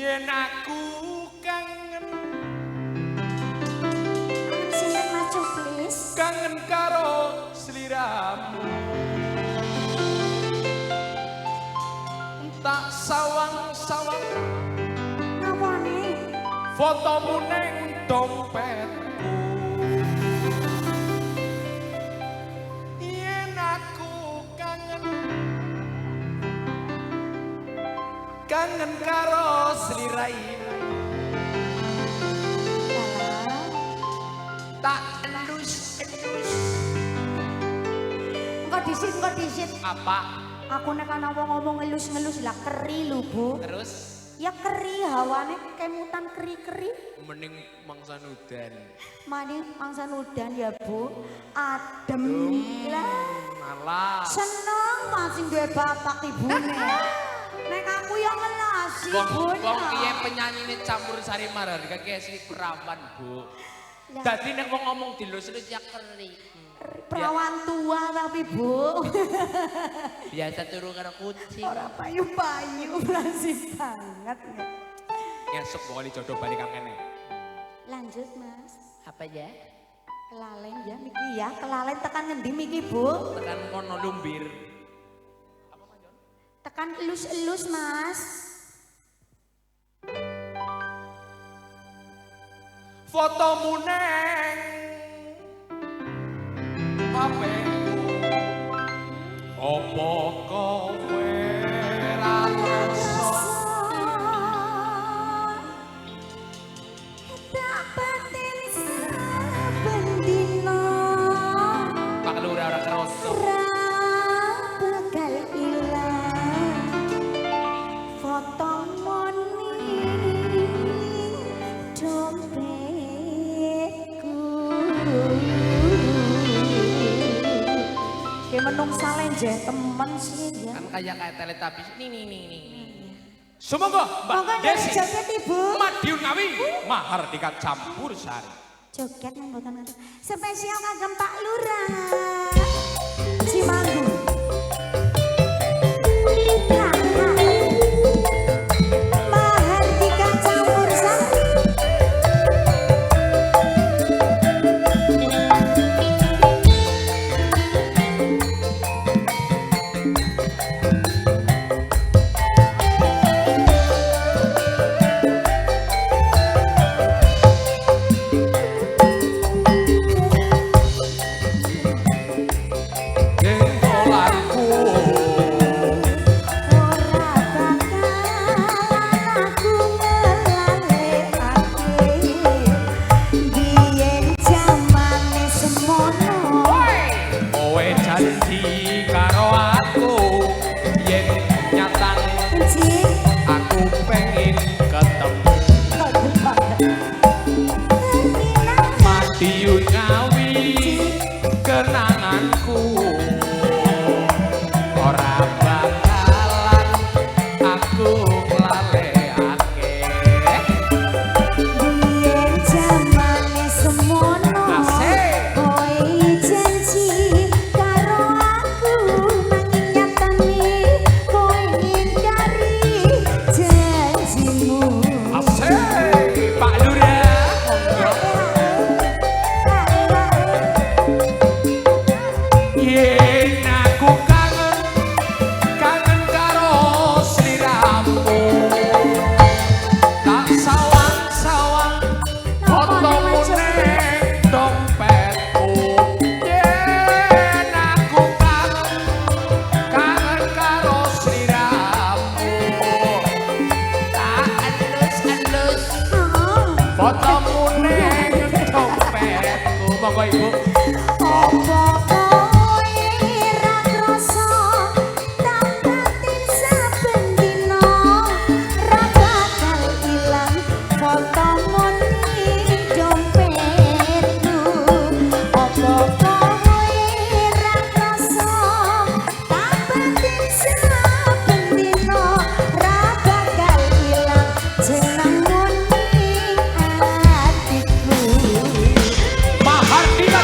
Yen aku kangen Sinten maju please. kangen karo sliramu tak sawang-sawang Ngapane? fotomu ning dompetku yen aku kangen karo sliramu tak elus-elus. Engko disit. Apa? Aku nek ana wong ngomong ngelus-ngelus lah keri lho, Bu. Terus? Ya keri hawane kemutan keri-keri. Mending mangsan udan. Mani mangsan udan ya, Bu. Adem. Lah. Malah. Seneng masih duwe bapak ibune. Nek aku yang ngelas Wong ibune. kiye penyanyine campur sari mararga kesi perawan, Bu. Dadi nek wong ngomong dilus-lus ya keri. Perawan tua tapi Bu. Biasa turu karo kucing. Ora payu-payu masih banget. Ngesuk kali jodoh balik kang kene. Lanjut, Mas. Apa ya? Kelalen ya Miki ya. Kelalen tekan ngendi Miki, Bu? Tekan kono lumbir. Tekan elus-elus, Mas. Fotomu neng HP-ku. Opo kowe ra ngrasa Tak batin saben dina Pak Lurah ora kerasa. bakal ilang foto ning dompetku. Kayak menungsa lenje temen sih ya. Kan kayak Teletubbies. Nih. Sumangga Mbak Monggo Desi. joget Ibu. Madiun Ngawi, Mahardika campur sari. Joget nang mboten ngoten. Spesial kagem Pak Lurah. Cimanggu. Mahardika campur sari. Dengkolanku Ora bakalan aku ngelalekake biyen jamane semono. kowe janji karo aku yen nyatane Cik, aku pengen ketemu Madiun Ngawi kenanganku ora bakalan aku nglalekake biyen jamane semono. Asik. Kowe janji karo aku nanging nyatane kowe ngingkari janjimu. Asik Pak Lurah yen aku kangen karo sliramu tak sawang-sawang fotomu ning dompetku yen aku kangen karo sliramu tak elus-elus fotomu ning dompetku monggo Ibu. Apa kowe ra krasa tak batin saben dina ra bakal ilang fotomu ning dompetku. Apa kowe ra krasa tak batin saben dina ra bakal ilang jenengmu ning atiku. Mahardika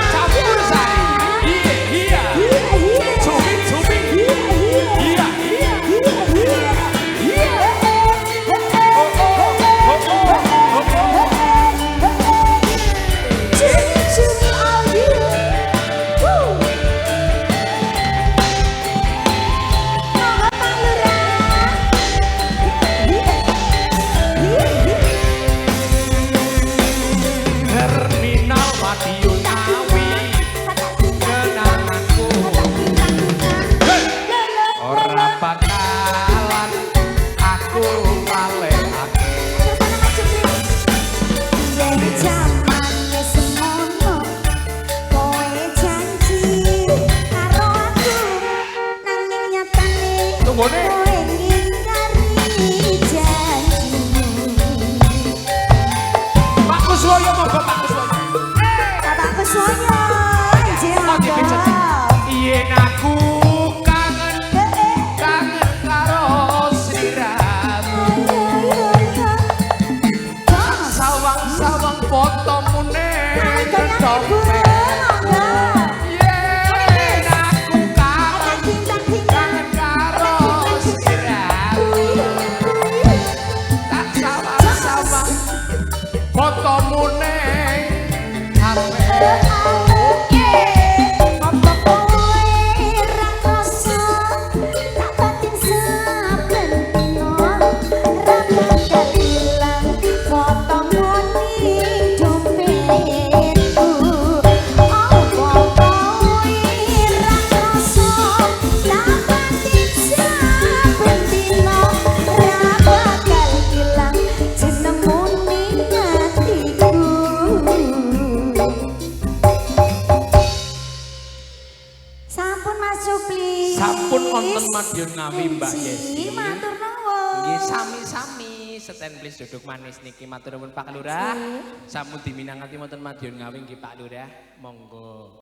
Sampun wonten Madiun Ngawi Mbak Yesi. Matur nuwun. Nggih sami-sami. Stand please duduk manis niki matur nuwun Pak Lurah. Sampun diminangati wonten Madiun Ngawi nggih Pak Lurah. Monggo.